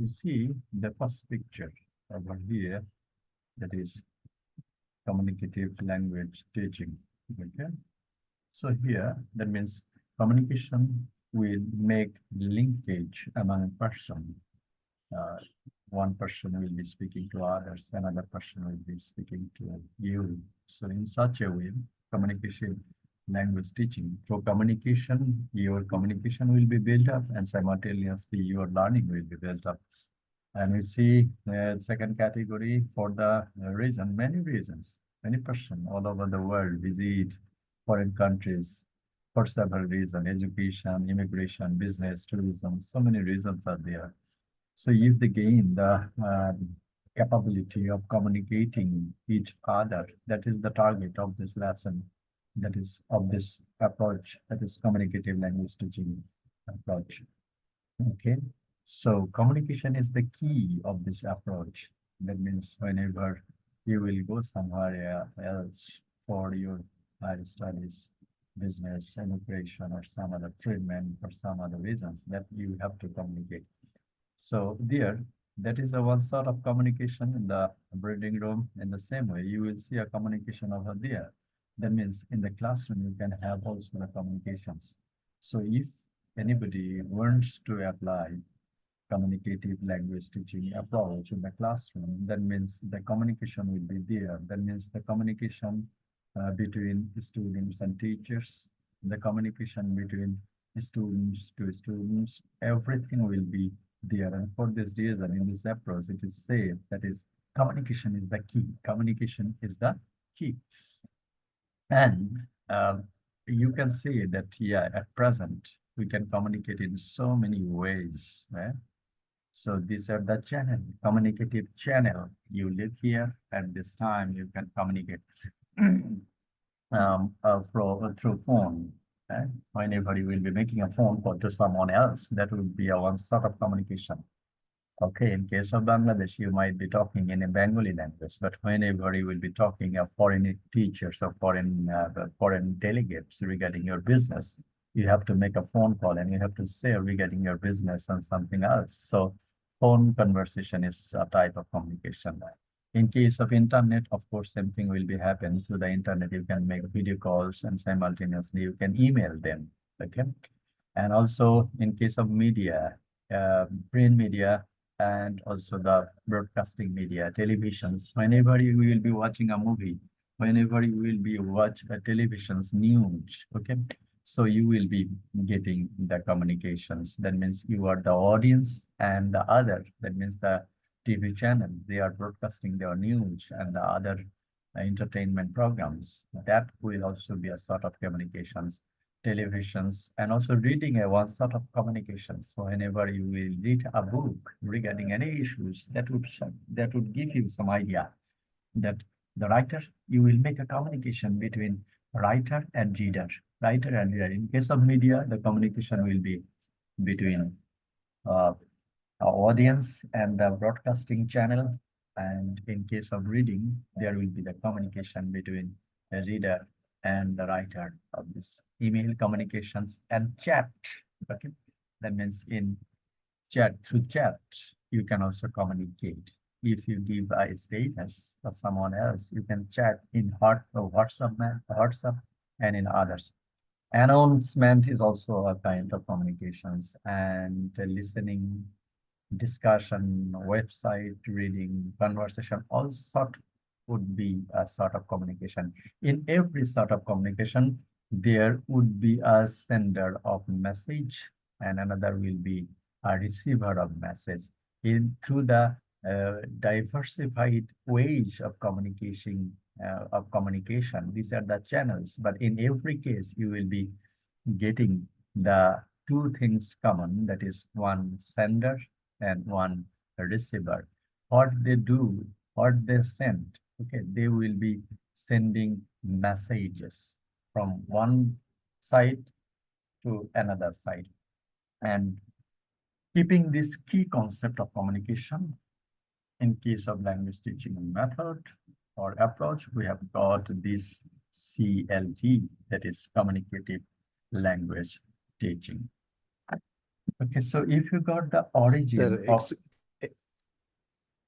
You see the first picture over here, that is communicative language teaching. Okay. So here, that means communication will make linkage among a person. One person will be speaking to others, another person will be speaking to you. So in such a way, communication language teaching. Through communication, your communication will be built up and simultaneously your learning will be built up. And we see second category for the reason, many reasons. Many person all over the world visit foreign countries for several reasons, education, immigration, business, tourism, so many reasons are there. So if they gain the capability of communicating each other, that is the target of this lesson, that is of this approach, that is communicative language teaching approach. Okay, so communication is the key of this approach. That means whenever you will go somewhere else for your higher studies, business, immigration, or some other treatment, or some other reasons, that you have to communicate. So there, that is a one sort of communication in the breeding room. In the same way, you will see a communication over there. That means in the classroom, you can have also the communications. So if anybody wants to apply communicative language teaching approach in the classroom, that means the communication will be there. That means the communication between students and teachers, the communication between students to students, everything will be there. And for this reason, in this approach, it is said that is communication is the key. Communication is the key. And you can see that, yeah, at present, we can communicate in so many ways, right? So these are the channel, communicative channel. You live here at this time, you can communicate through phone. Right? Whenever you will be making a phone call to someone else, that will be a one sort of communication. Okay, in case of Bangladesh, you might be talking in a Bengali language, but whenever you will be talking of foreign teachers or foreign delegates regarding your business, you have to make a phone call and you have to say regarding your business and something else. So phone conversation is a type of communication. In case of internet, of course, same thing will be happening through the internet. You can make video calls and simultaneously you can email them. Okay. And also in case of media, print media, and also the broadcasting media, televisions, whenever you will be watching a movie, whenever you will be watch a television's news, okay? So you will be getting the communications. That means you are the audience and the other, that means the TV channel, they are broadcasting their news and the other entertainment programs. That will also be a sort of communications. Televisions, and also reading a one sort of communication. So whenever you will read a book regarding any issues, that would give you some idea that the writer, you will make a communication between writer and reader. Writer and reader. In case of media, the communication will be between our audience and the broadcasting channel. And in case of reading, there will be the communication between the reader and the writer of this email communications and chat. Okay, that means in chat, through chat, you can also communicate. If you give a status of someone else, you can chat in WhatsApp and in others. Announcement is also a kind of communications, and listening, discussion, website reading, conversation, all sort would be a sort of communication. In every sort of communication, there would be a sender of message and another will be a receiver of message. Through the diversified ways of communication, these are the channels. But in every case, you will be getting the two things common, that is one sender and one receiver. What they do, what they send, okay, they will be sending messages from one side to another side. And keeping this key concept of communication, in case of language teaching method or approach, we have got this CLT, that is communicative language teaching. Okay, so if you got the origin Sir, of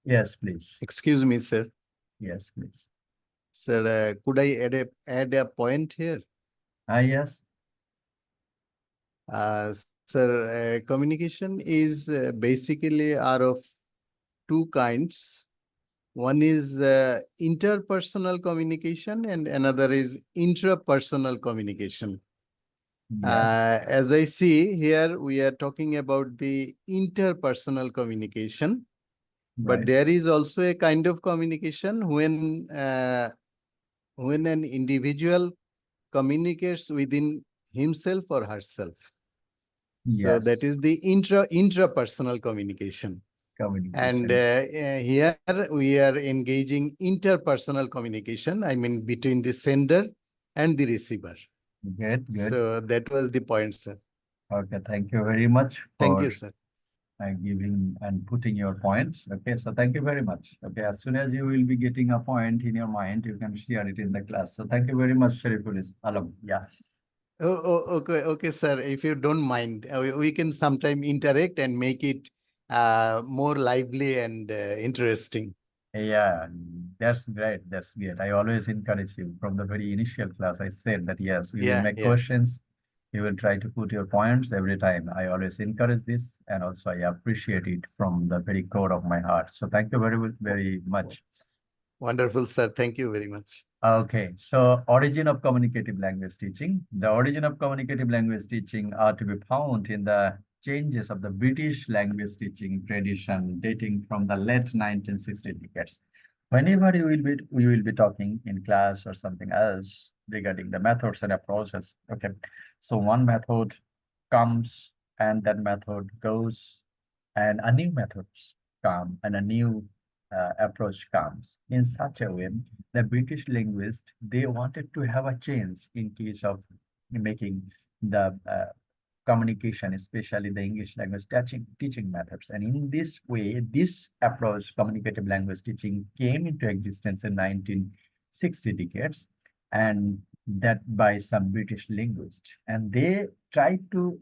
Yes, please. Excuse me, sir. Yes, please. Sir, could I add a point here? Yes. Sir, communication is basically are of two kinds. One is interpersonal communication and another is intrapersonal communication. Yes. As I see here, we are talking about the interpersonal communication, but Right. there is also a kind of communication when an individual communicates within himself or herself. So Yes. that is the intrapersonal communication. And Communication. here we are engaging interpersonal communication, I mean between the sender and the receiver. Good, good. So that was the point, sir. Okay, thank you very much Thank for you, sir. giving and putting your points. Okay, so thank you very much. Okay, as soon as you will be getting a point in your mind, you can share it in the class. So thank you very much, Shariful Alam. Yeah. Okay, sir. If you don't mind, we can sometime interact and make it more lively and interesting. Yeah, that's great. That's great. I always encourage you from the very initial class. I said that yes, you will Yeah, make yeah. questions. You will try to put your points every time. I always encourage this, and also I appreciate it from the very core of my heart. So thank you very much. Wonderful, sir. Thank you very much. Okay, so origin of communicative language teaching. The origin of communicative language teaching are to be found in the changes of the British language teaching tradition dating from the late 1960 decades. Whenever we will be talking in class or something else regarding the methods and approaches. Okay, so one method comes and that method goes, and a new methods come and a new approach comes. In such a way, the British linguists, they wanted to have a change in case of making the communication, especially the English language teaching methods. And in this way, this approach, communicative language teaching, came into existence in 1960 decades, and that by some British linguists. And they tried to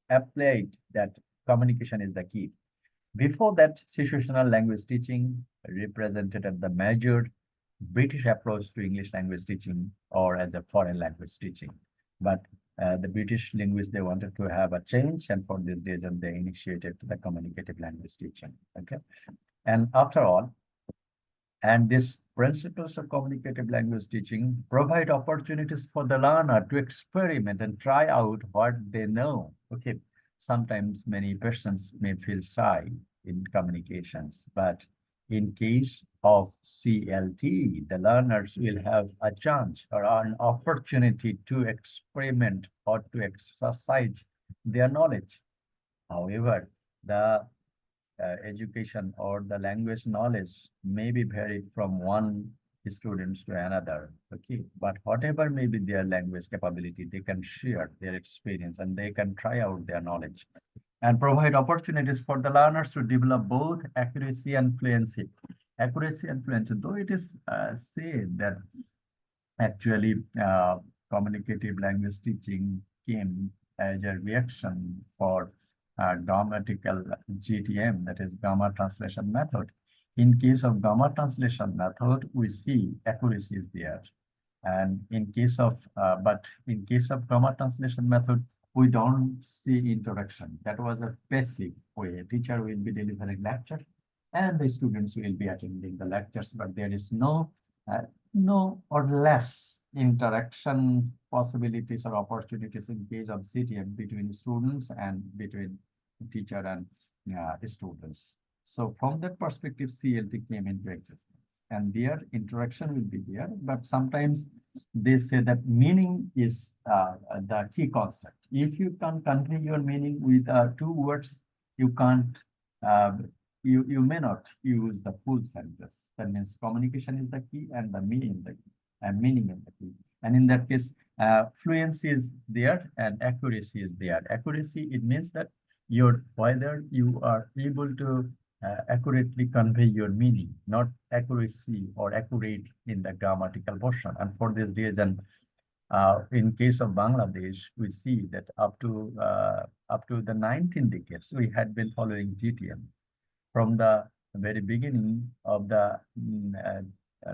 apply that communication is the key. Before that, situational language teaching represented the measured British approach to English language teaching or as a foreign language teaching. But the British linguists, they wanted to have a change, and for this reason, they initiated the communicative language teaching. Okay. And after all, and these principles of communicative language teaching provide opportunities for the learner to experiment and try out what they know. Okay. Sometimes many persons may feel shy in communications, but in case of CLT, the learners will have a chance or an opportunity to experiment or to exercise their knowledge. However, the education or the language knowledge may be varied from one students to another. Okay, but whatever may be their language capability, they can share their experience and they can try out their knowledge and provide opportunities for the learners to develop both accuracy and fluency. Accuracy and fluency, though it is said that actually communicative language teaching came as a reaction for grammatical GTM, that is grammar translation method. In case of grammar translation method, we see accuracy is there. And in case of, but in case of grammar translation method, we don't see interaction. That was a passive way. A teacher will be delivering lecture and the students will be attending the lectures, but there is uh, no or less interaction possibilities or opportunities in case of CTM between students and between teacher and students. So from that perspective, CLT came into existence and their interaction will be there, but sometimes they say that meaning is the key concept. If you can convey your meaning with two words, you can't, uh, you may not use the full sentence. That means communication is the key and the meaning the key, and meaning is the key. And in that case, fluency is there and accuracy is there. Accuracy, it means that whether you are able to accurately convey your meaning, not accuracy or accurate in the grammatical portion. And for this reason, in case of Bangladesh, we see that up to the 19th decades, we had been following GTM. From the very beginning of the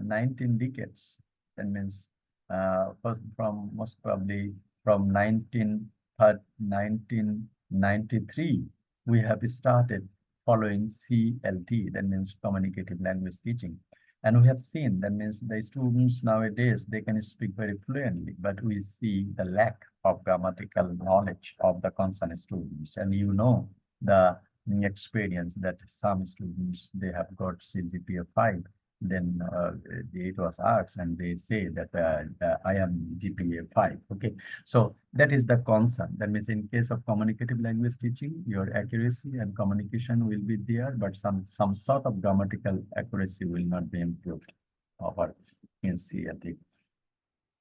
19 decades. That means from most probably from 1993, we have started following CLT, that means Communicative Language Teaching. And we have seen, that means the students nowadays, they can speak very fluently, but we see the lack of grammatical knowledge of the concerned students. And you know, the experience that some students, they have got CGPA 5, then it was asked and they say that I am GPA 5. Okay, so that is the concern. That means in case of communicative language teaching, your accuracy and communication will be there, but some sort of grammatical accuracy will not be improved over in CLT.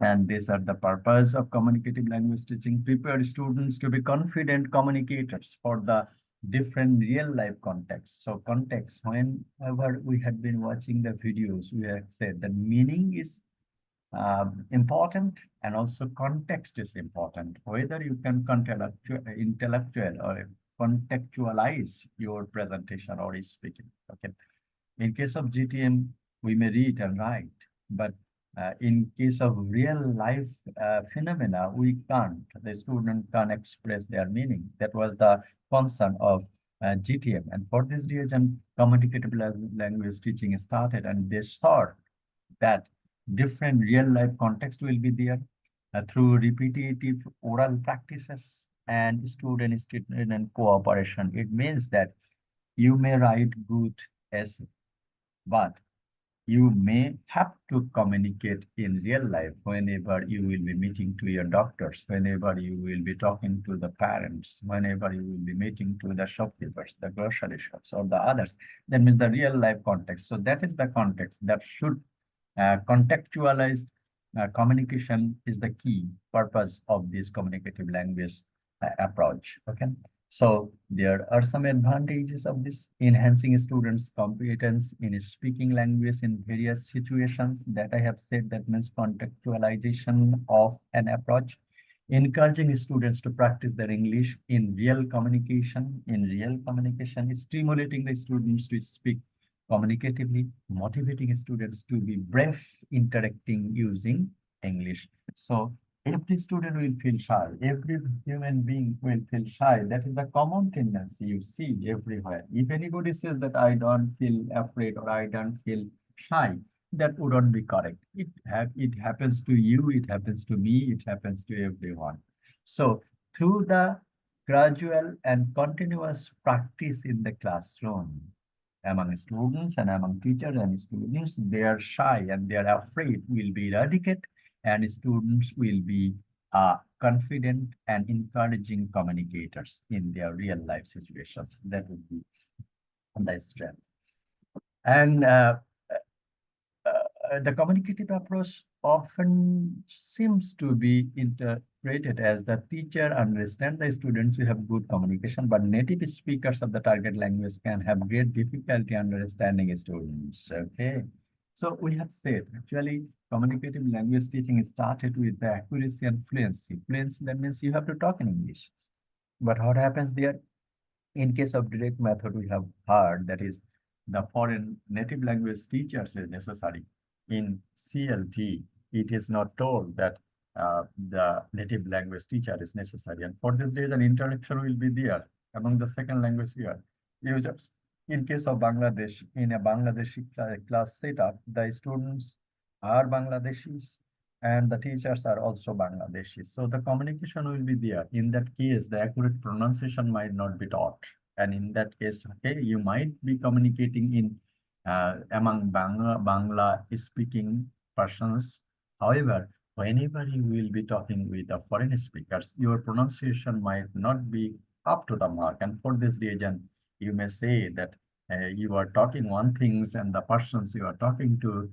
And these are the purpose of communicative language teaching: prepare students to be confident communicators for the different real life contexts. So context, whenever we had been watching the videos, we have said the meaning is important, and also context is important. Whether you can intellectual or contextualize your presentation or speaking. Okay. In case of GTM, we may read and write, but in case of real life phenomena, we can't. The student can't express their meaning. That was the concern of GTM. And for this reason, communicative language teaching started, and they saw that different real life context will be there through repetitive oral practices and student cooperation. It means that you may write good essay, but you may have to communicate in real life whenever you will be meeting to your doctors, whenever you will be talking to the parents, whenever you will be meeting to the shopkeepers, the grocery shops, or the others. That means the real life context. So that is the context that should contextualize communication is the key purpose of this communicative language approach. Okay. So there are some advantages of this: enhancing students' competence in speaking language in various situations that I have said. That means contextualization of an approach. Encouraging students to practice their English in real communication. In real communication, stimulating the students to speak communicatively, motivating students to be brave interacting using English. So every student will feel shy. Every human being will feel shy. That is the common tendency you see everywhere. If anybody says that I don't feel afraid or I don't feel shy, that wouldn't be correct. It happens to you, it happens to me, it happens to everyone. So through the gradual and continuous practice in the classroom, among students and among teachers and students, they are shy and they are afraid will be eradicated, and students will be confident and encouraging communicators in their real life situations. That would be the strength. And the communicative approach often seems to be interpreted as the teacher understands the students who have good communication, but native speakers of the target language can have great difficulty understanding students. Okay. So we have said, actually, communicative language teaching started with the accuracy and fluency. Fluency, that means you have to talk in English. But what happens there? In case of direct method, we have heard that is the foreign native language teachers is necessary. In CLT, it is not told that the native language teacher is necessary. And for this reason, interaction will be there among the second language here users. In case of Bangladesh, in a Bangladeshi class setup, the students are Bangladeshis and the teachers are also Bangladeshi. So the communication will be there. In that case, the accurate pronunciation might not be taught. And in that case, okay, you might be communicating in among Bangla speaking persons. However, whenever you will be talking with the foreign speakers, your pronunciation might not be up to the mark. And for this reason, you may say that you are talking one things and the persons you are talking to,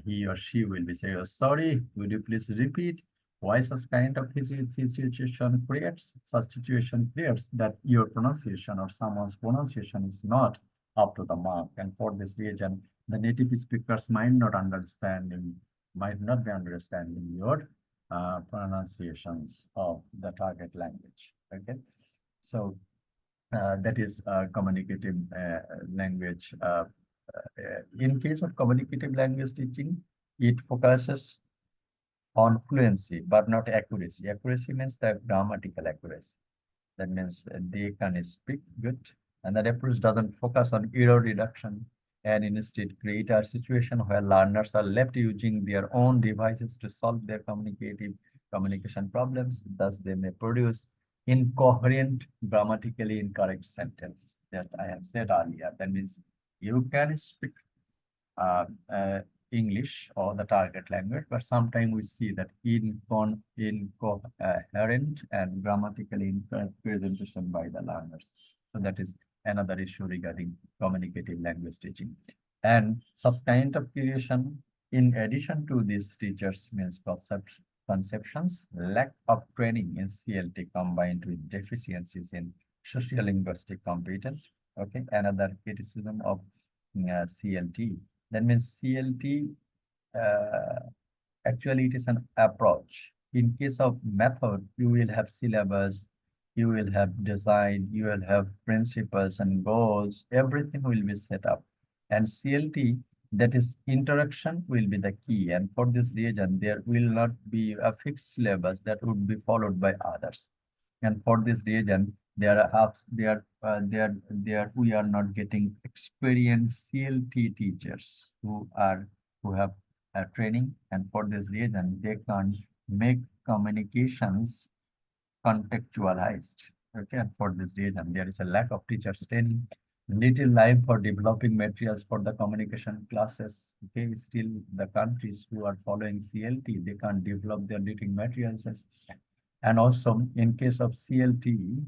he or she will be saying, oh, sorry, would you please repeat? Why such kind of situation creates that your pronunciation or someone's pronunciation is not up to the mark. And for this reason, the native speakers might not be understanding your pronunciations of the target language. Okay, so that is communicative language in case of communicative language teaching, it focuses on fluency, but not accuracy. Accuracy means the grammatical accuracy. That means they can speak good, and that approach doesn't focus on error reduction and instead create a situation where learners are left using their own devices to solve their communication problems. Thus, they may produce incoherent, grammatically incorrect sentence that I have said earlier. That means you can speak uh, uh, English or the target language, but sometimes we see that incoherent and grammatically incorrect presentation by the learners. So that is another issue regarding communicative language teaching. And such kind of creation, in addition to these teachers means conceptions, lack of training in CLT combined with deficiencies in social linguistic competence. Okay, another criticism of CLT. That means CLT, actually it is an approach. In case of method, you will have syllabus, you will have design, you will have principles and goals, everything will be set up. And CLT, that is interaction, will be the key. And for this reason, there will not be a fixed syllabus that would be followed by others. And for this reason, there are apps, we are not getting experienced CLT teachers who have training, and for this reason, they can make communications contextualized. Okay, and for this reason, there is a lack of teachers training, little time for developing materials for the communication classes. Okay, still the countries who are following CLT, they can't develop their written materials. And also, in case of CLT,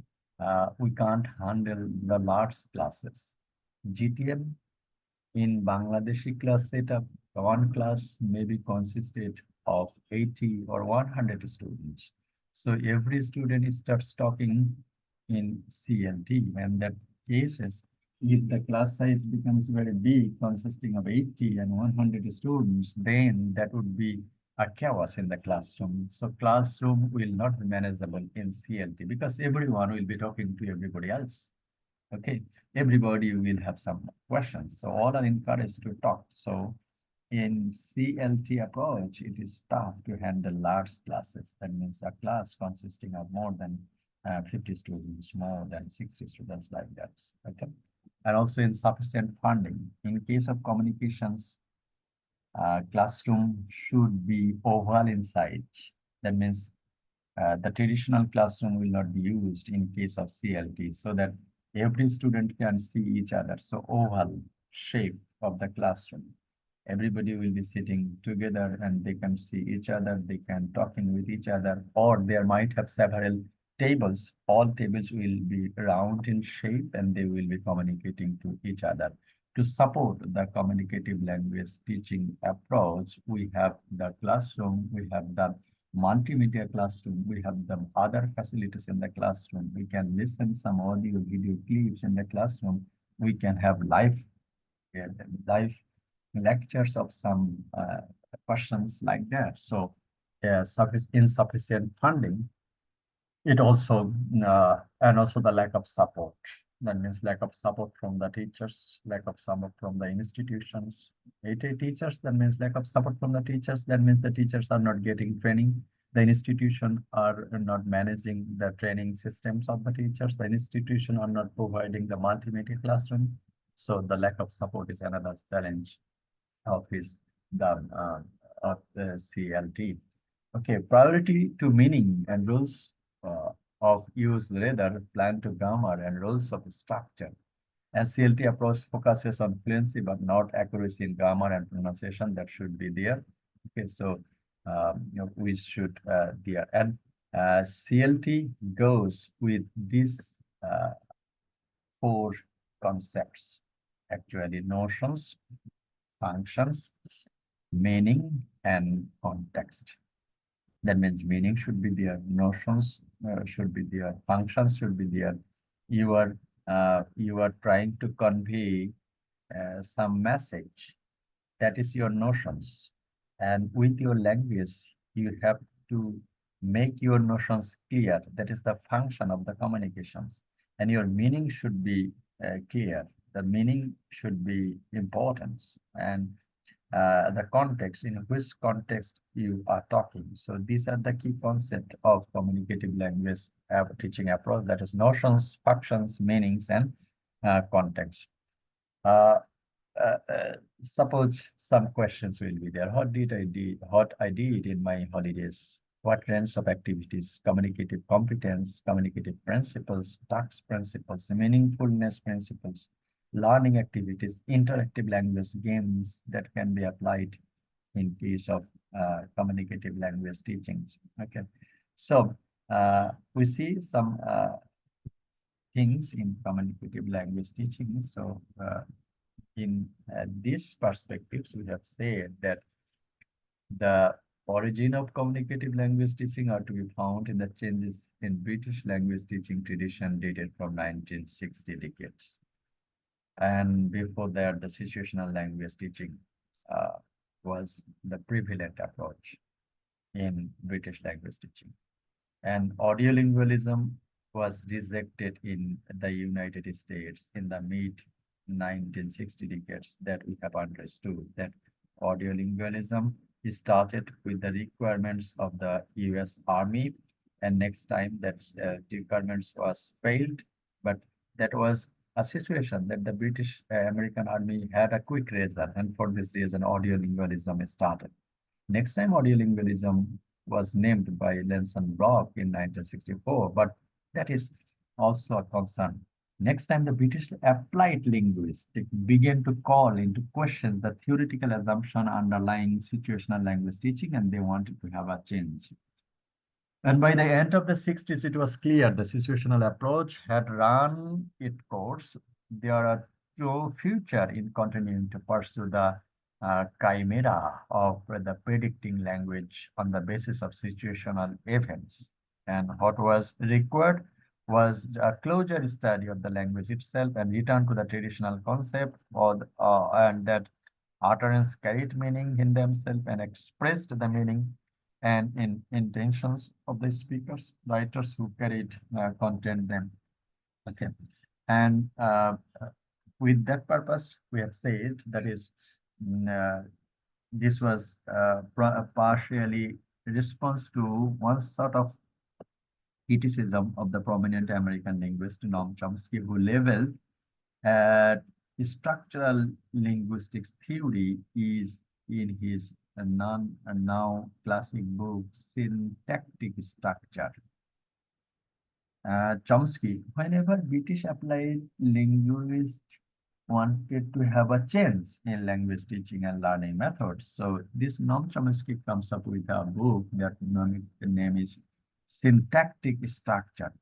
we can't handle the large classes. GTM in Bangladeshi class setup, one class may be consisted of 80 or 100 students. So every student starts talking in CLT, and that cases, if the class size becomes very big, consisting of 80 and 100 students, then that would be a chaos in the classroom. So classroom will not be manageable in CLT because everyone will be talking to everybody else. Okay, everybody will have some questions. So all are encouraged to talk. So in CLT approach, it is tough to handle large classes. That means a class consisting of more than 50 students, more than 60 students, like that. Okay, and also insufficient funding. In case of communications, classroom should be oval in size. That means the traditional classroom will not be used in case of CLT, so that every student can see each other. So oval shape of the classroom. Everybody will be sitting together and they can see each other, they can talking with each other, or there might have several tables. All tables will be round in shape and they will be communicating to each other. To support the communicative language teaching approach, we have the classroom, we have the multimedia classroom, we have the other facilities in the classroom. We can listen some audio, video clips in the classroom. We can have live lectures of some questions like that. So, insufficient funding. It also and also the lack of support. That means lack of support from the teachers, lack of support from the institutions. Teachers, that means lack of support from the teachers. That means the teachers are not getting training. The institution are not managing the training systems of the teachers. The institution are not providing the multimedia classroom. So the lack of support is another challenge of the CLT. Okay, priority to meaning and rules of use, rather plan to grammar and rules of structure. As CLT approach focuses on fluency but not accuracy in grammar and pronunciation, that should be there. Okay, so we should there, and CLT goes with these four concepts, actually: notions, functions, meaning, and context. That means meaning should be there, notions should be there, functions should be there. You are trying to convey some message. That is your notions. And with your language, you have to make your notions clear. That is the function of the communications. And your meaning should be clear. the meaning should be important, and the context, in which context you are talking. So these are the key concepts of communicative language teaching approach, that is notions, functions, meanings, and context. Suppose some questions will be there. What I did in my holidays? What range of activities? Communicative competence, communicative principles, task principles, meaningfulness principles, learning activities, interactive language games that can be applied in case of communicative language teachings. Okay, so we see some things in communicative language teaching. So in these perspectives, we have said that the origin of communicative language teaching are to be found in the changes in British language teaching tradition dated from 1960 decades. And before that, the situational language teaching was the prevalent approach in British language teaching. And audiolingualism was rejected in the United States in the mid 1960 decades, that we have understood that audiolingualism started with the requirements of the US Army, and next time that requirements was failed, but that was a situation that the British American Army had a quick result, and for this reason audiolingualism started. Next time audiolingualism was named by Lenson Brock in 1964, but that is also a concern. Next time, the British applied linguists began to call into question the theoretical assumption underlying situational language teaching, and they wanted to have a change. And by the end of the 60s, it was clear the situational approach had run its course. There are no future in continuing to pursue the chimera of the predicting language on the basis of situational events. And what was required was a closer study of the language itself and return to the traditional concept, and that utterance carried meaning in themselves and expressed the meaning and in intentions of the speakers, writers who carried content them. Okay, and with that purpose, we have said that is this was partially response to one sort of criticism of the prominent American linguist Noam Chomsky, who leveled structural linguistics theory is in his now classic book, Syntactic Structure. Chomsky, whenever British applied linguists wanted to have a change in language teaching and learning methods. So this Noam Chomsky comes up with a book that the name is Syntactic Structure.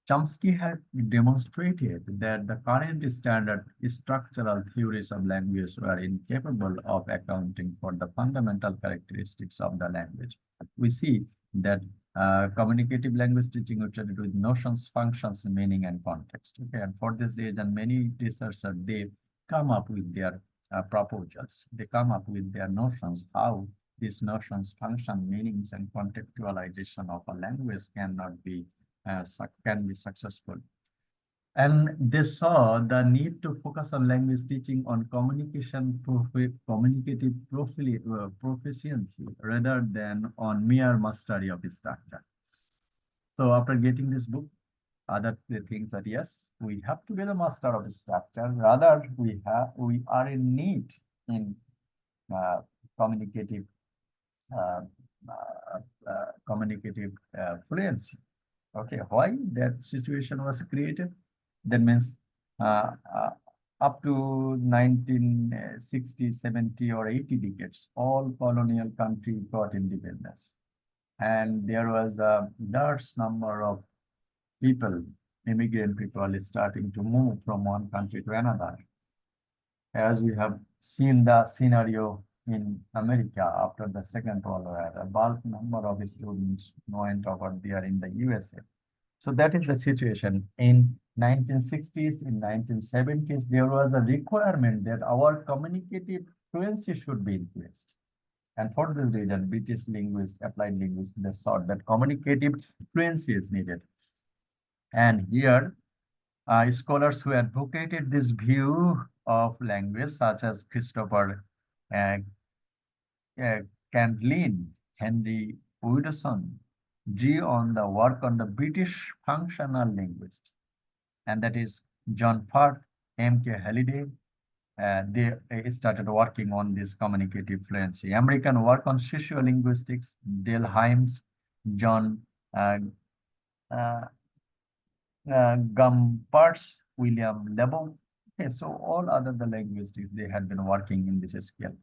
Chomsky had demonstrated that the current standard structural theories of language were incapable of accounting for the fundamental characteristics of the language. We see that communicative language teaching started with notions, functions, meaning, and context. Okay, and for this reason, many researchers they come up with their proposals. They come up with their notions how these notions, function, meanings, and contextualization of a language can be successful. And they saw the need to focus on language teaching on communicative proficiency rather than on mere mastery of structure. So after getting this book, other things that yes, we have to be the master of structure. Rather, we are in need in communicative fluency. Okay, why that situation was created? That means up to 1960, 70, or 80 decades, all colonial countries got independence. And there was a large number of people, immigrant people, starting to move from one country to another. As we have seen the scenario in America after the Second World War, a bulk number of students went over there in the USA. So that is the situation. In 1960s, in 1970s, there was a requirement that our communicative fluency should be increased. And for this reason, British linguists, applied linguists, they thought that communicative fluency is needed. And here, Scholars who advocated this view of language, such as Christopher uh, Candlin, Henry Woodson, drew on the work on the British functional linguists, and that is John Firth, M.K. Halliday. They started working on this communicative fluency. American work on sociolinguistics, Dale Himes, John uh, uh, Gumperz, William Lebow. Okay, so all other the linguistics, they had been working in this scale.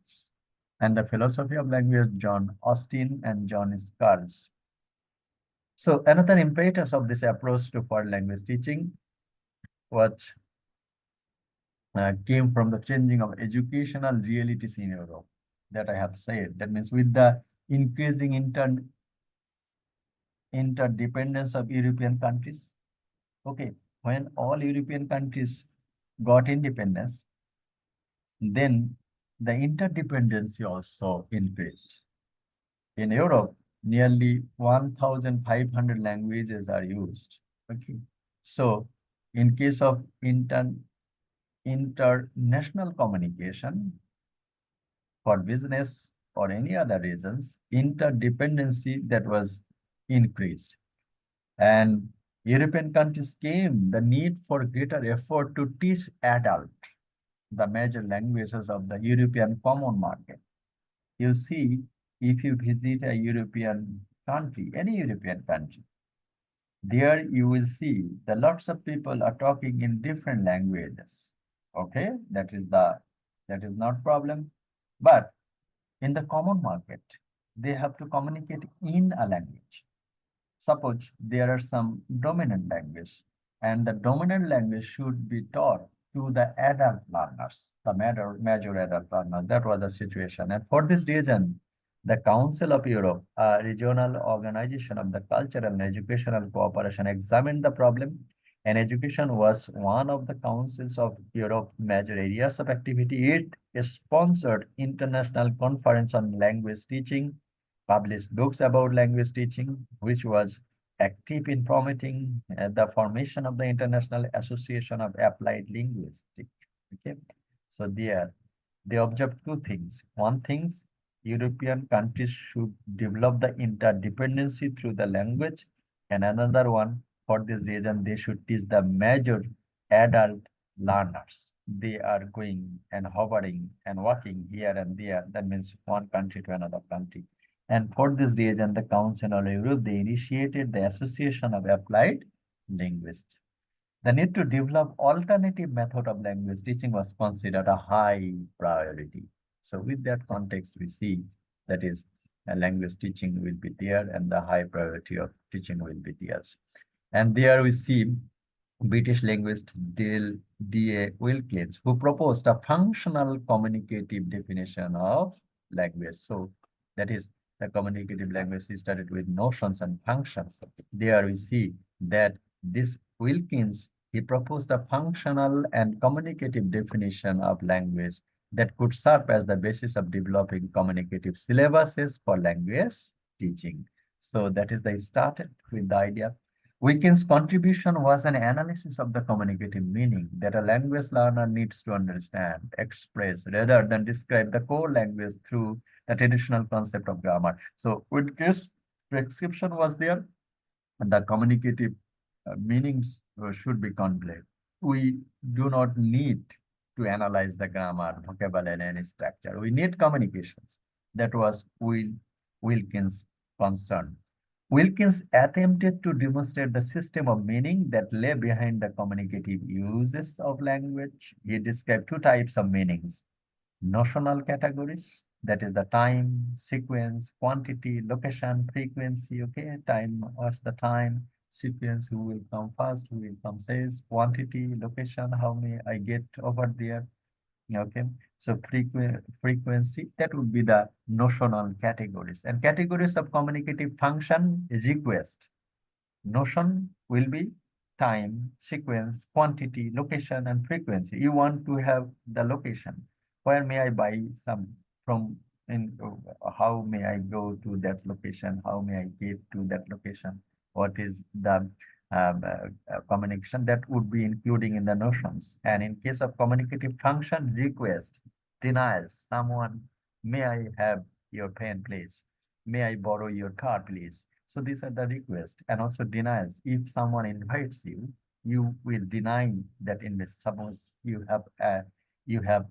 And the philosophy of language, John Austin and John Scales. So another impetus of this approach to foreign language teaching was came from the changing of educational realities in Europe that I have said. That means with the increasing interdependence of European countries. Okay, when all European countries got independence, then the interdependency also increased. In Europe, nearly 1,500 languages are used. Okay, so in case of international communication for business or any other reasons, interdependency that was increased. And European countries came the need for greater effort to teach adult the major languages of the European common market. You see, if you visit a European country, any European country, there you will see that lots of people are talking in different languages. Okay, that is not problem. But in the common market, they have to communicate in a language. Suppose there are some dominant language, and the dominant language should be taught to the adult learners, the major adult learners. That was the situation. And for this reason, the Council of Europe, a regional organization of the cultural and educational cooperation, examined the problem. And education was one of the Councils of Europe major areas of activity. It sponsored international conference on language teaching, published books about language teaching, which was active in promoting the formation of the International Association of Applied Linguistics. Okay, so they observed two things. One thing, European countries should develop the interdependency through the language, and another one, for this reason, they should teach the major adult learners. They are going and hovering and walking here and there. That means one country to another country. And for this reason, the Council of Europe, they initiated the Association of Applied Linguists. The need to develop alternative method of language teaching was considered a high priority. So with that context, we see that is language teaching will be there and the high priority of teaching will be there. And there we see British linguist D.A. Wilkins, who proposed a functional communicative definition of language. So that is the communicative language started with notions and functions. There we see that this Wilkins, he proposed a functional and communicative definition of language that could serve as the basis of developing communicative syllabuses for language teaching. So that is the started with the idea. Wilkins' contribution was an analysis of the communicative meaning that a language learner needs to understand, express, rather than describe the core language through the traditional concept of grammar. So Wilkins' prescription was there, and the communicative meanings should be conveyed. We do not need to analyze the grammar, vocabulary, and structure. We need communications. That was Wilkins' concern. Wilkins attempted to demonstrate the system of meaning that lay behind the communicative uses of language. He described two types of meanings: notional categories, that is the time, sequence, quantity, location, frequency. Okay, time, what's the time, sequence, who will come first, who will come says, quantity, location, how may I get over there. Okay, so frequency, that would be the notional categories. And categories of communicative function is request. Notion will be time, sequence, quantity, location, and frequency. You want to have the location. Where may I buy some from, in how may I go to that location? How may I get to that location? What is the communication that would be including in the notions. And in case of communicative function, request, denies, someone, may I have your pen, please? May I borrow your car, please? So these are the requests. And also denies. If someone invites you, you will deny that invitation. Suppose you have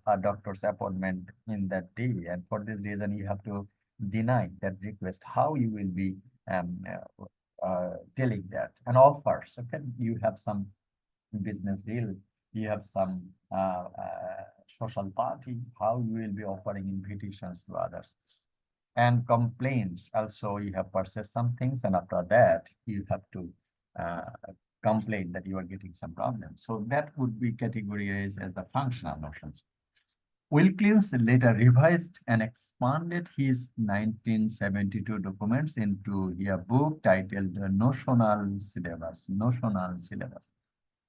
a doctor's appointment in that day, and for this reason you have to deny that request. How you will be telling that? And offers. Okay, you have some business deal, you have some social party, how you will be offering invitations to others. And complaints, also you have purchased some things, and after that you have to complain that you are getting some problems. So that would be categorized as the functional notions. Wilkins later revised and expanded his 1972 documents into a book titled Notional Syllabus. Notional Syllabus.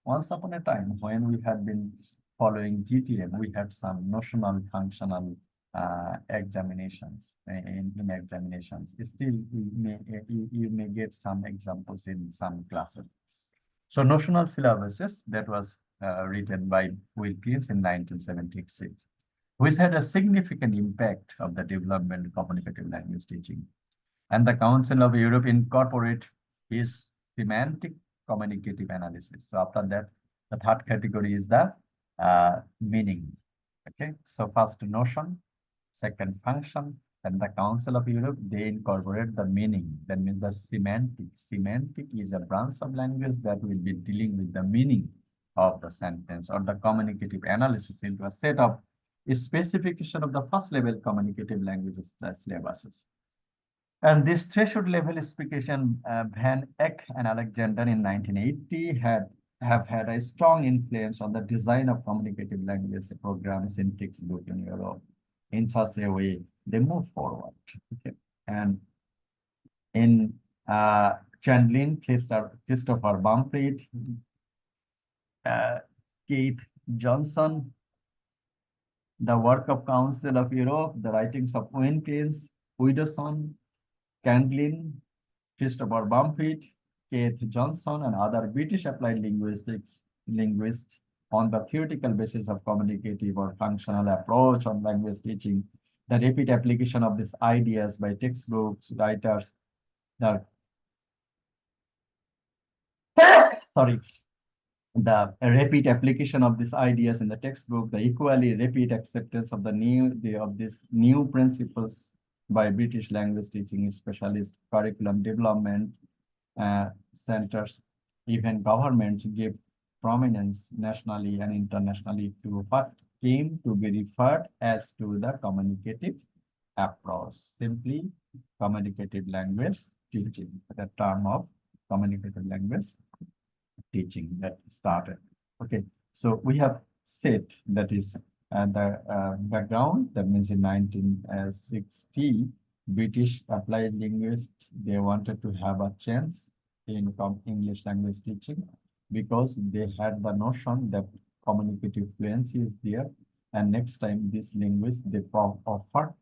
Once upon a time, when we had been following GTM, we had some notional functional examinations in examinations. Still, you may get some examples in some classes. So notional syllabuses that was written by Wilkins in 1976, which had a significant impact of the development of communicative language teaching. And the Council of Europe incorporate his semantic communicative analysis. So after that, the third category is the meaning. Okay, so first notion, second function, and the Council of Europe, they incorporate the meaning. That means the semantic. Semantic is a branch of language that will be dealing with the meaning of the sentence, or the communicative analysis into a set of specification of the first level communicative languages syllabuses. And this threshold level specification, Van Eck and Alexander in 1980 have had a strong influence on the design of communicative language programs in textbook in Europe. In such a way, they move forward. Okay. And in Chandlin, Christopher Bumfried, Keith Johnson, the work of Council of Europe, the writings of Wilkins, Widdowson, Candlin, Christopher Bumfried, Keith Johnson, and other British applied linguists on the theoretical basis of communicative or functional approach on language teaching, the repeat application of these ideas by textbooks, writers, the repeat application of these ideas in the textbook, the equally repeat acceptance of these new principles by British language teaching specialists, curriculum development centers, even governments give prominence nationally and internationally to what came to be referred as to the communicative approach. Simply communicative language teaching, the term of communicative language teaching that started. Okay, so we have said that is the background. That means in 1960, British applied linguists, they wanted to have a chance in English language teaching because they had the notion that communicative fluency is there, and next time these linguists, they offer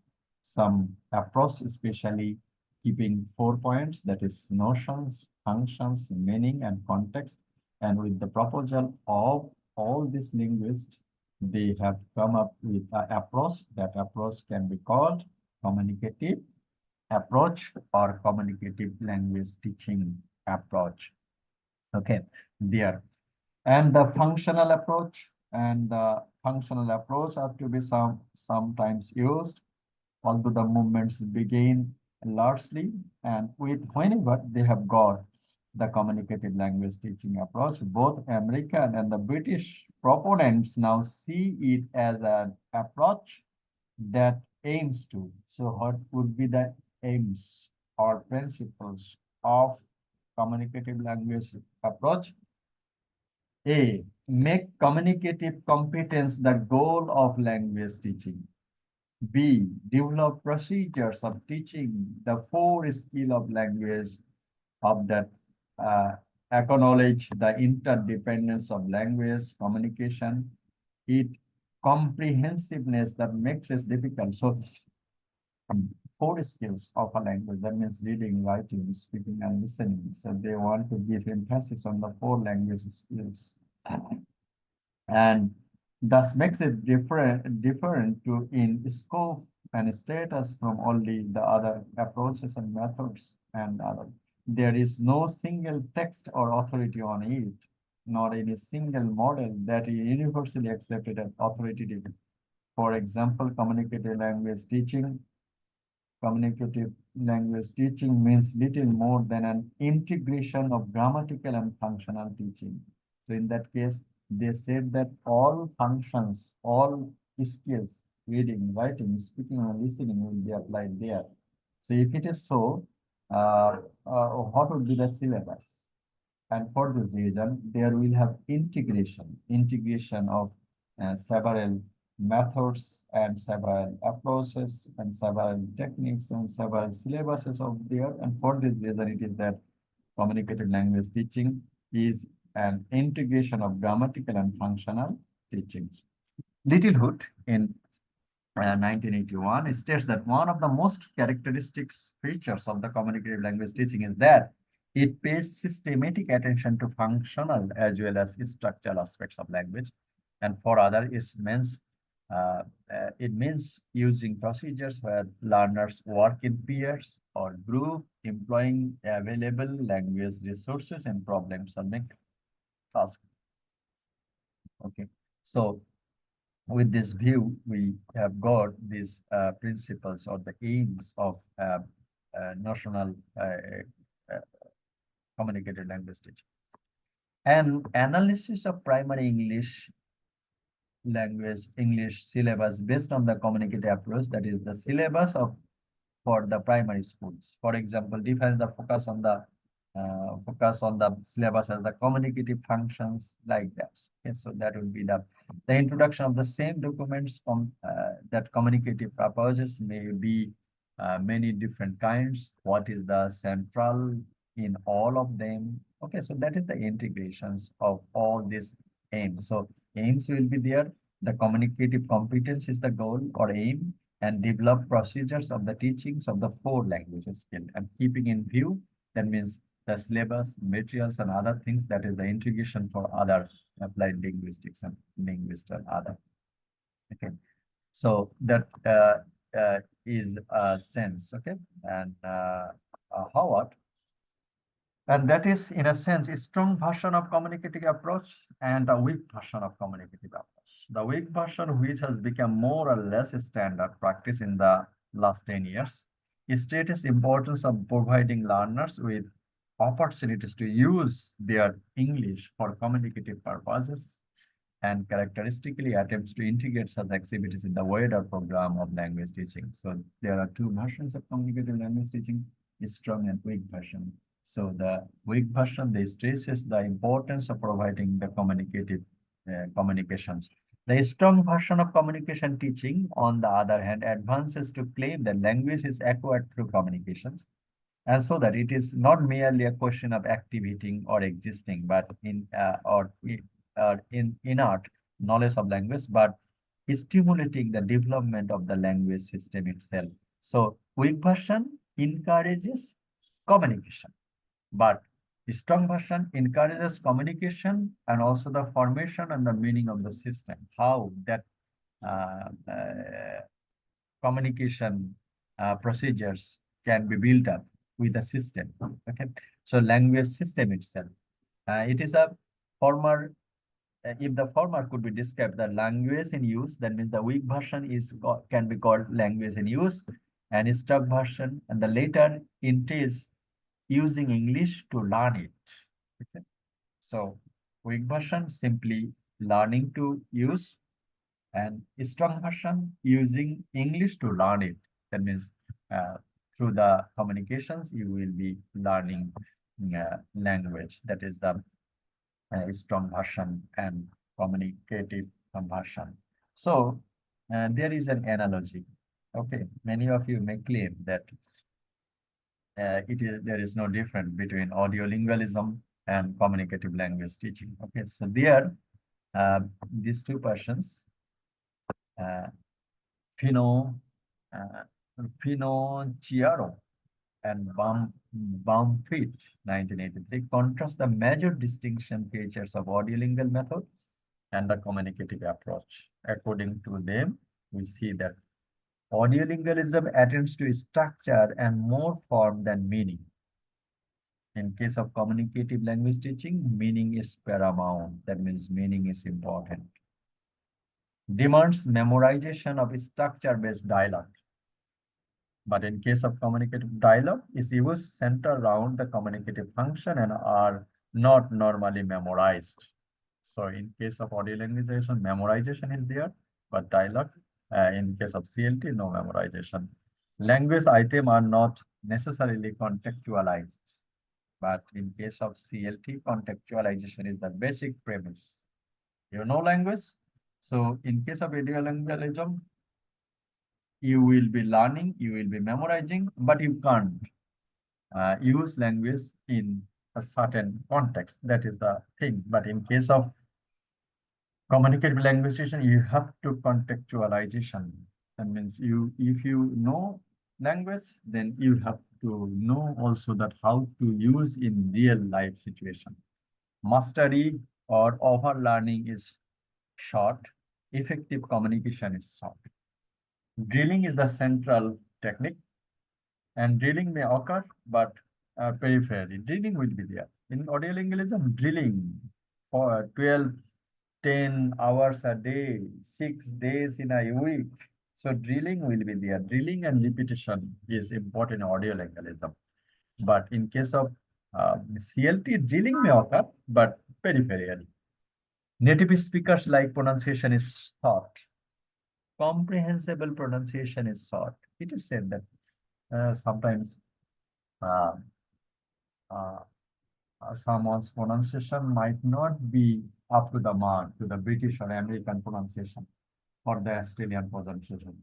some approach, especially keeping 4 points, that is notions, functions, meaning, and context. And with the proposal of all these linguists, they have come up with an approach. That approach can be called communicative approach or communicative language teaching approach. Okay, there. And the functional approach are to be sometimes used, although the movements begin largely and whenever they have got the communicative language teaching approach. Both American and the British proponents now see it as an approach that aims to. So what would be the aims or principles of communicative language approach? A, make communicative competence the goal of language teaching. B, develop procedures of teaching the 4 skills of language of that acknowledge the interdependence of language communication, it comprehensiveness that makes it difficult. So 4 skills of a language. That means reading, writing, speaking, and listening. So they want to give emphasis on the 4 language skills, and thus makes it different to in scope and status from only the other approaches and methods and other. There is no single text or authority on it, nor any single model that is universally accepted as authoritative. For example, communicative language teaching means little more than an integration of grammatical and functional teaching. So in that case, they said that all functions, all skills, reading, writing, speaking, and listening will be applied there. So if it is so, what would be the syllabus? And for this reason, there will have integration of several methods and several approaches and several techniques and several syllabuses of there. And for this reason, it is that communicative language teaching is an integration of grammatical and functional teachings. Littlehood in 1981 states that one of the most characteristic features of the communicative language teaching is that it pays systematic attention to functional as well as structural aspects of language. And for other, it means using procedures where learners work in pairs or group, employing available language resources and problem-solving tasks. Okay, so with this view, we have got these principles or the aims of national communicated language teaching. And analysis of primary English syllabus based on the communicative approach, that is the syllabus for the primary schools. For example, defines the focus on the syllabus as the communicative functions like that. Okay, so that would be the introduction of the same documents from that communicative purposes may be many different kinds. What is the central in all of them? Okay, so that is the integrations of all these aims. So aims will be there. The communicative competence is the goal or aim, and develop procedures of the teachings of the 4 languages skill, and keeping in view, that means the syllabus, materials, and other things, that is the integration for other applied linguistics and linguists and other. Okay, so that is a sense. Okay, and Howard. And that is, in a sense, a strong version of communicative approach and a weak version of communicative approach. The weak version, which has become more or less a standard practice in the last 10 years, states importance of providing learners with opportunities to use their English for communicative purposes, and characteristically attempts to integrate such activities in the wider program of language teaching. So there are 2 versions of communicative language teaching, a strong and weak version. So the weak version, they stresses the importance of providing the communicative communications. The strong version of communication teaching, on the other hand, advances to claim that language is acquired through communications, and so that it is not merely a question of activating or existing, but in inert knowledge of language, but stimulating the development of the language system itself. So weak version encourages communication, but the strong version encourages communication and also the formation and the meaning of the system, how that communication procedures can be built up with the system. Okay, so language system itself, it is a former. If the former could be described the language in use, that means the weak version can be called language in use, and a strong version, and the later entails using English to learn it. Okay. So weak version simply learning to use, and a strong version using English to learn it. That means through the communications you will be learning language. That is the strong version and communicative version. So there is an analogy. Okay, many of you may claim that there is no difference between audiolingualism and communicative language teaching. Okay, so there these 2 persons, Fino Finocchiaro and Baumfit, 1983, contrast the major distinction features of audiolingual method and the communicative approach. According to them, we see that audiolingualism attends to structure and more form than meaning. In case of communicative language teaching, meaning is paramount. That means meaning is important. Demands memorization of structure-based dialogue. But in case of communicative dialogue, issues center around the communicative function and are not normally memorized. So in case of audio languageization, memorization is there, but dialogue, in case of CLT, no memorization. Language items are not necessarily contextualized, but in case of CLT, contextualization is the basic premise. You know language. So in case of audio languageism, you will be learning, you will be memorizing, but you can't use language in a certain context. That is the thing. But in case of communicative language teaching, you have to contextualization. That means if you know language, then you have to know also that how to use in real life situation. Mastery or overlearning is short. Effective communication is short. Drilling is the central technique, and drilling may occur, but peripherally, drilling will be there. In audiolingualism, drilling for 12, 10 hours a day, 6 days in a week. So drilling will be there. Drilling and repetition is important in audiolingualism. But in case of CLT, drilling may occur, but peripherally. Native speakers like pronunciation is short. Comprehensible pronunciation is short. It is said that sometimes uh, uh, someone's pronunciation might not be up to the mark to the British or American pronunciation or the Australian pronunciation.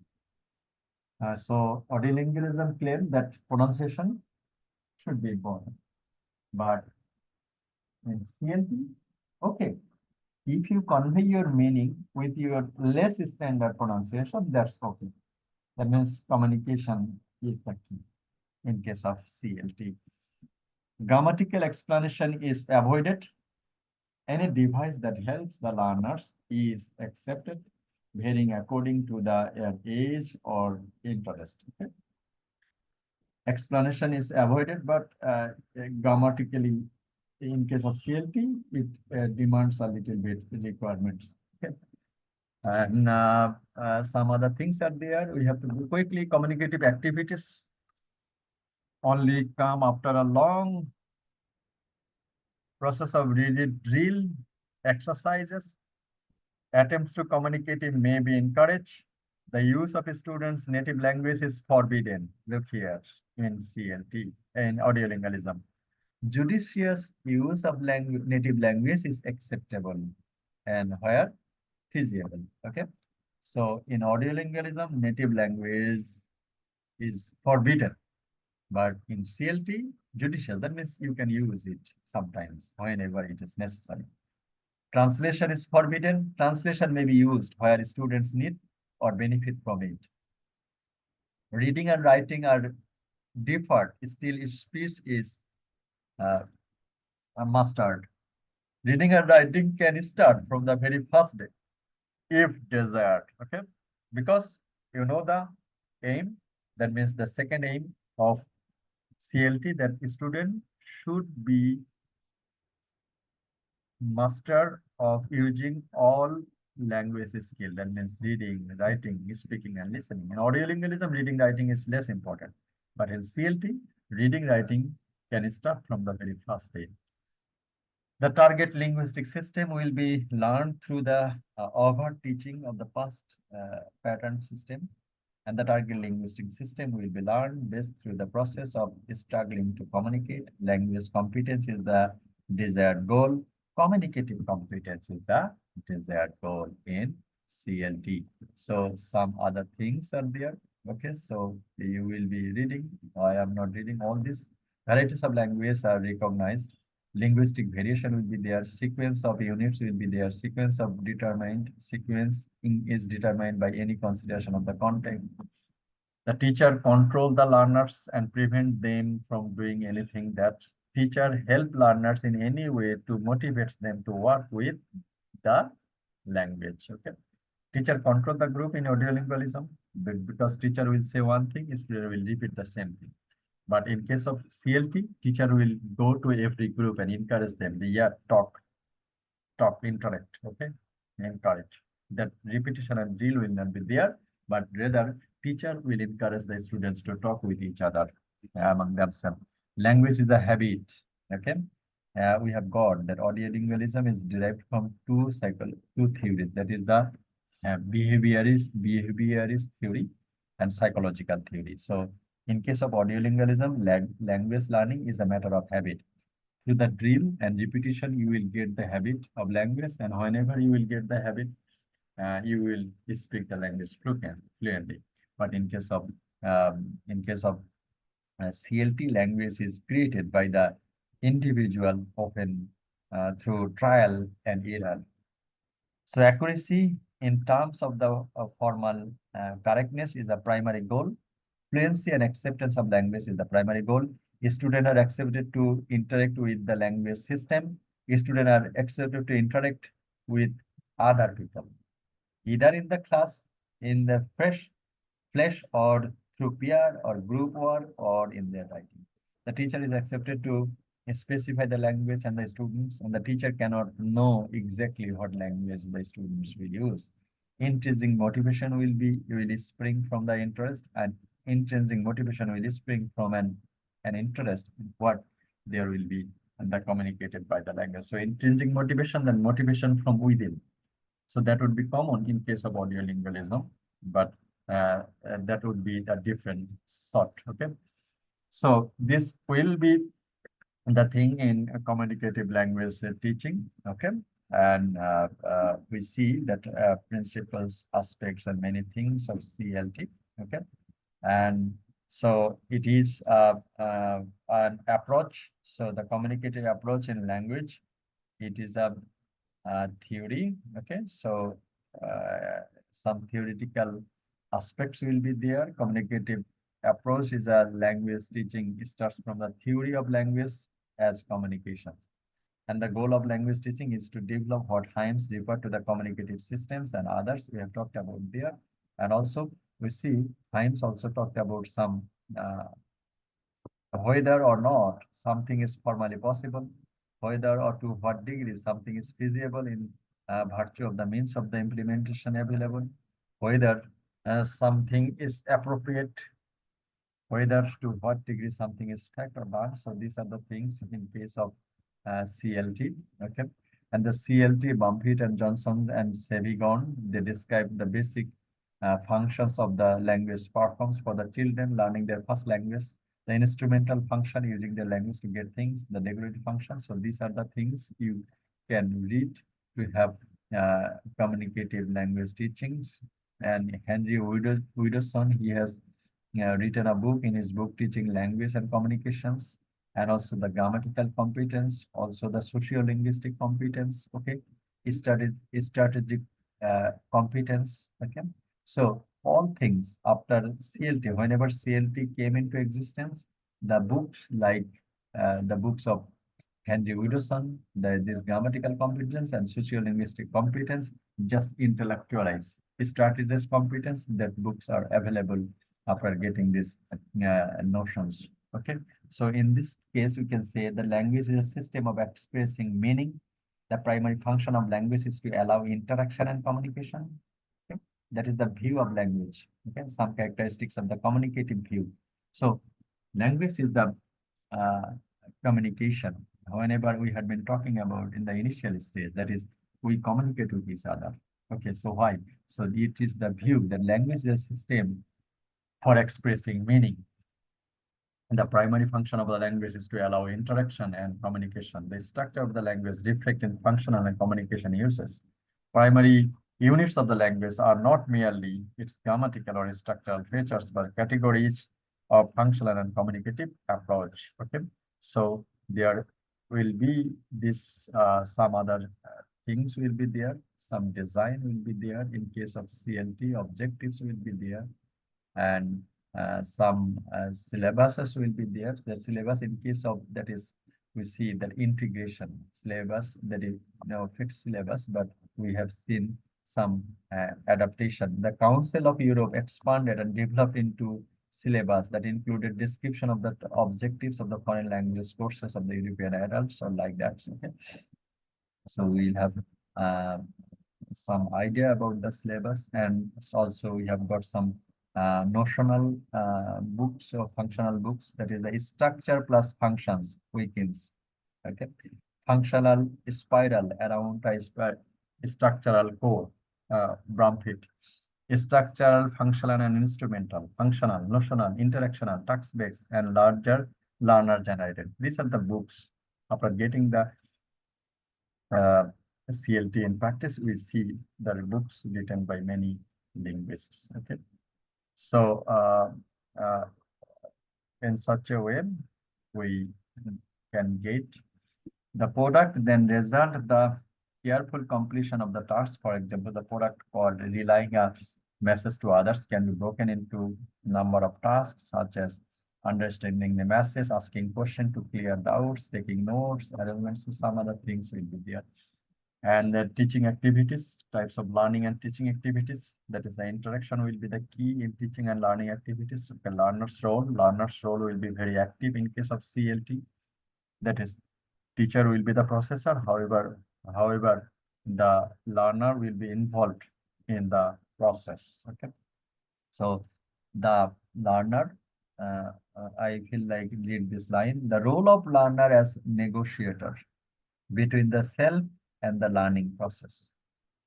So audiolingualism claims that pronunciation should be important, but in CLT, okay, if you convey your meaning with your less standard pronunciation, that's okay. That means communication is the key in case of CLT. Grammatical explanation is avoided. Any device that helps the learners is accepted, varying according to the age or interest. Okay? Explanation is avoided, but grammatically, in case of CLT, it demands a little bit requirements. Okay? And some other things are there. We have to do quickly. Communicative activities only come after a long process of rigid drill, exercises. Attempts to communicate may be encouraged. The use of students' native language is forbidden. Look here in CLT, in audiolingualism. Judicious use of native language is acceptable and where feasible. Okay. So in audiolingualism, native language is forbidden. But in CLT, judicial, that means you can use it sometimes whenever it is necessary. Translation is forbidden. Translation may be used where students need or benefit from it. Reading and writing are deferred. Still, speech is mastered. Reading and writing can start from the very first day, if desired. Okay, because you know the aim. That means the second aim of CLT, that student should be master of using all language skill. That means reading, writing, speaking, and listening. In audiolingualism, reading, writing is less important. But in CLT, reading, writing can start from the very first day. The target linguistic system will be learned through the overt teaching of the past pattern system. And the target linguistic system will be learned based through the process of struggling to communicate. Language competence is the desired goal. Communicative competence is the desired goal in CLT. So some other things are there. Okay, so you will be reading. I am not reading all this. Varieties of language are recognized. Linguistic variation will be there. Sequence of units will be there. Sequence of determined. Sequence is determined by any consideration of the content. The teacher control the learners and prevent them from doing anything. That teacher help learners in any way to motivate them to work with the language. Okay. Teacher control the group in audiolingualism because teacher will say one thing, student will repeat the same thing. But in case of CLT, teacher will go to every group and encourage them. Yeah, talk, interact. Okay, encourage. That repetition and drill will not be there, but rather teacher will encourage the students to talk with each other among themselves. Language is a habit. Okay, we have got that audiolingualism is derived from two theories. That is the behaviorist theory and psychological theory. So, in case of audiolingualism, language learning is a matter of habit. Through the drill and repetition, you will get the habit of language, and whenever you will get the habit, you will speak the language fluently. But in case of CLT, language is created by the individual, often through trial and error. So accuracy in terms of the formal correctness is the primary goal. Fluency and acceptance of language is the primary goal. Students are accepted to interact with the language system. Students are accepted to interact with other people, either in the class, in the flesh, or through peer or group work, or in their writing. The teacher is accepted to specify the language and the students, and the teacher cannot know exactly what language the students will use. Intrinsic motivation will spring from the interest, and intrinsic motivation will spring from an interest in what there will be and the communicated by the language. So intrinsic motivation, then motivation from within. So that would be common in case of audiolingualism, but that would be a different sort. Okay. So this will be the thing in communicative language teaching. Okay. And we see that principles, aspects, and many things of CLT. Okay. And so it is an approach. So the communicative approach in language, it is a theory. Okay. So some theoretical aspects will be there. Communicative approach is a language teaching. It starts from the theory of language as communication. And the goal of language teaching is to develop what Himes refer to the communicative systems and others we have talked about there. And also we see Himes also talked about some whether or not something is formally possible, whether or to what degree something is feasible in virtue of the means of the implementation available, whether something is appropriate, whether to what degree something is fact or not. So these are the things in case of CLT. Okay. And the CLT, Bumpit and Johnson and Sevigon, they describe the basic functions of the language platforms for the children learning their first language, the instrumental function using the language to get things, the decorative function. So these are the things you can read to have communicative language teachings. And Henry Widdowson, he has written a book in his book Teaching Language and Communications, and also the grammatical competence, also the socio-linguistic competence. Okay, strategic competence. Okay, so all things after CLT, whenever CLT came into existence, the books like the books of Henry Widdowson, this grammatical competence and socio-linguistic competence just intellectualize. Strategist competence, that books are available after getting these notions. Okay, so in this case, we can say the language is a system of expressing meaning. The primary function of language is to allow interaction and communication. Okay? That is the view of language. Okay, some characteristics of the communicative view. So language is the communication. Whenever we had been talking about in the initial stage, that is, we communicate with each other. Okay, so why? So it is the view that language is a system for expressing meaning. And the primary function of the language is to allow interaction and communication. The structure of the language reflects in functional and communication uses. Primary units of the language are not merely its grammatical or structural features, but categories of functional and communicative approach. Okay, so there will be this some other things will be there, some design will be there. In case of CLT, objectives will be there, and some syllabuses will be there. The syllabus in case of that is, we see that integration syllabus, that is fixed syllabus, but we have seen some adaptation. The Council of Europe expanded and developed into syllabus that included description of the objectives of the foreign language courses of the European adults or like that. Okay. So we'll have some idea about the syllabus, and also we have got some notional books or functional books, that is the structure plus functions weekends. Okay. Functional spiral around a structural core, Brumfit. Structural, functional, and instrumental, functional, notional, interactional, text-based, and larger learner generated. These are the books. After getting the CLT in practice, we see the books written by many linguists. Okay, so in such a way, we can get the product, then result, the careful completion of the task. For example, the product called relying a message to others can be broken into number of tasks, such as understanding the message, asking questions to clear doubts, taking notes, arrangements, so some other things will be there. And the teaching activities, types of learning and teaching activities, that is the interaction will be the key in teaching and learning activities. So the learner's role will be very active in case of CLT. That is, teacher will be the processor. However, the learner will be involved in the process. Okay. So the learner, I feel like read this line. The role of learner as negotiator between the self and the learning process.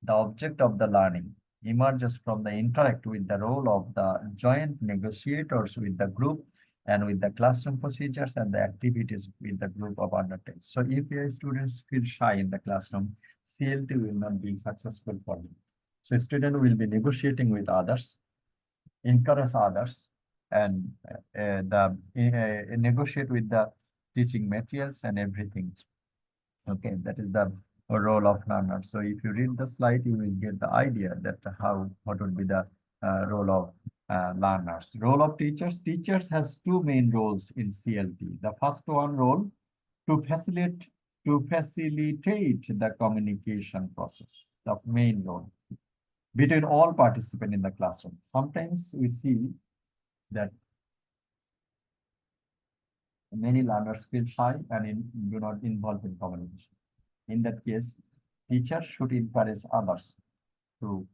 The object of the learning emerges from the interact with the role of the joint negotiators with the group and with the classroom procedures and the activities with the group of undertakes. So if your students feel shy in the classroom, CLT will not be successful for them. So student will be negotiating with others, encourage others, and negotiate with the teaching materials and everything. Okay, that is the role of learner. So if you read the slide, you will get the idea that what would be the role of learners. Role of teachers. Teachers has two main roles in CLT. The first one role to facilitate the communication process. The main role between all participants in the classroom. Sometimes we see that many learners feel shy and do not involve in communication. In that case, teachers should encourage others to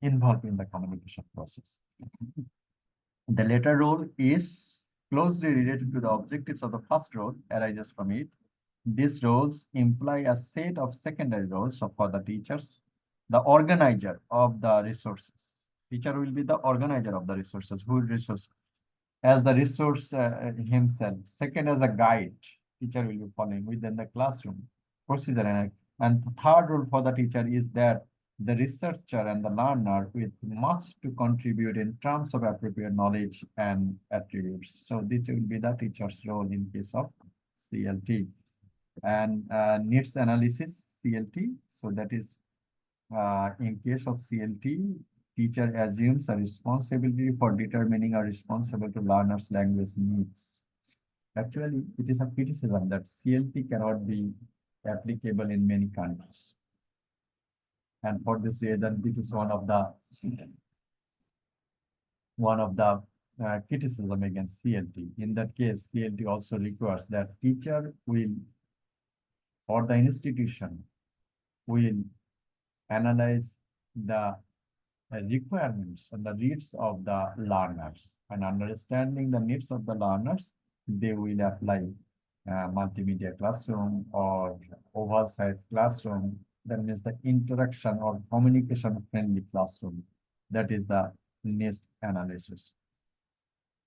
involve in the communication process. The latter role is closely related to the objectives of the first role, arises from it. These roles imply a set of secondary roles for the teachers, the organizer of the resources. Teacher will be the organizer of the resources. Who resource? As the resource himself. Second, as a guide, teacher will be following within the classroom procedure. And the third role for the teacher is that the researcher and the learner with much to contribute in terms of appropriate knowledge and attributes. So this will be the teacher's role in case of CLT. And needs analysis, CLT. So that is in case of CLT, teacher assumes a responsibility for determining or responsible to learners' language needs. Actually, it is a criticism that CLT cannot be applicable in many countries. And for this reason, this is one of the criticism against CLT. In that case, CLT also requires that teacher will, or the institution will analyze the requirements and the needs of the learners, and understanding the needs of the learners, they will apply multimedia classroom or oversized classroom. That means the interaction or communication friendly classroom. That is the needs analysis.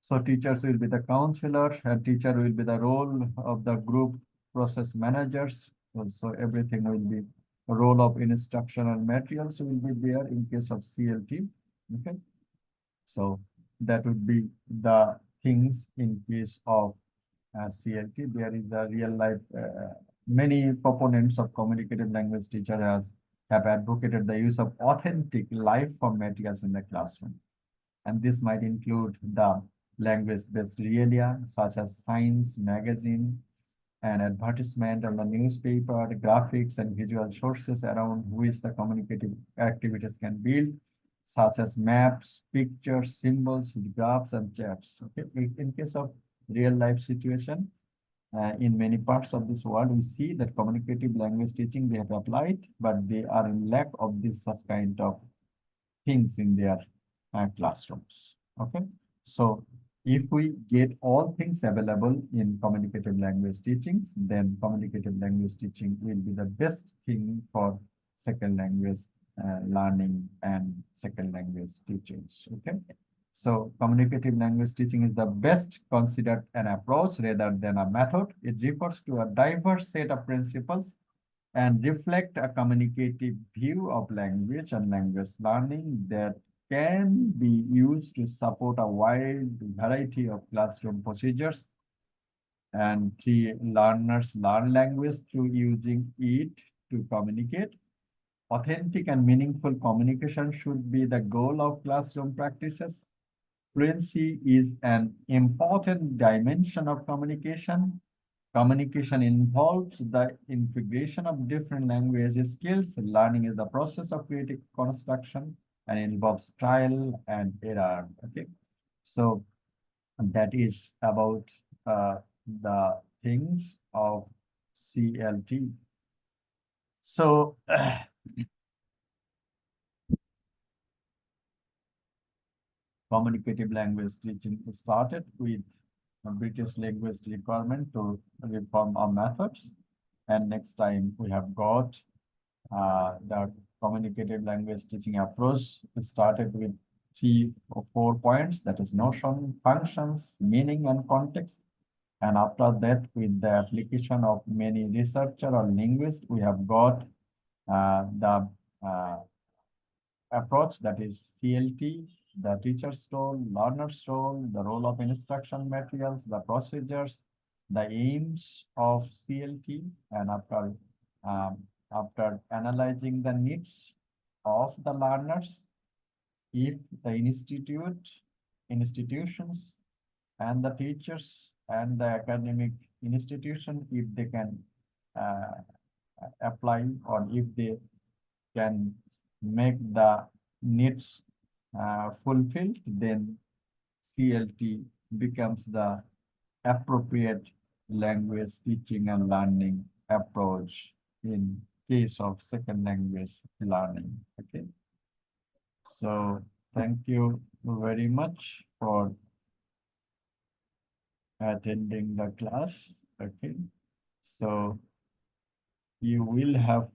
So teachers will be the counselor, and teacher will be the role of the group process managers. So everything will be role of instructional materials will be there in case of CLT. Okay, so that would be the things in case of CLT. There is a real life. Many proponents of communicative language teacher have advocated the use of authentic live form materials in the classroom. And this might include the language-based realia such as science, magazine, and advertisement on the newspaper, the graphics and visual sources around which the communicative activities can build, such as maps, pictures, symbols, graphs, and charts. Okay, in case of real life situation, in many parts of this world, we see that communicative language teaching they have applied, but they are in lack of this such kind of things in their classrooms. Okay, so if we get all things available in communicative language teachings, then communicative language teaching will be the best thing for second language learning and second language teachings. Okay, so communicative language teaching is the best considered an approach rather than a method. It refers to a diverse set of principles and reflect a communicative view of language and language learning that can be used to support a wide variety of classroom procedures, and the learners learn language through using it to communicate. Authentic and meaningful communication should be the goal of classroom practices. Fluency is an important dimension of communication. Communication involves the integration of different language skills. Learning is the process of creative construction and involves trial and error. Okay, so that is about the things of CLT. So communicative language teaching started with a British language requirement to reform our methods. And next time we have got the communicative language teaching approach. It started with 3 or 4 points, that is notion, functions, meaning, and context. And after that, with the application of many researcher or linguists, we have got the approach, that is CLT, the teacher's role, learner's role, the role of instruction materials, the procedures, the aims of CLT, and after analyzing the needs of the learners, if the institutions, and the teachers and the academic institution, if they can uh, apply or if they can make the needs fulfilled, then CLT becomes the appropriate language teaching and learning approach in case of second language learning. Okay, so thank you very much for attending the class. Okay, so you will have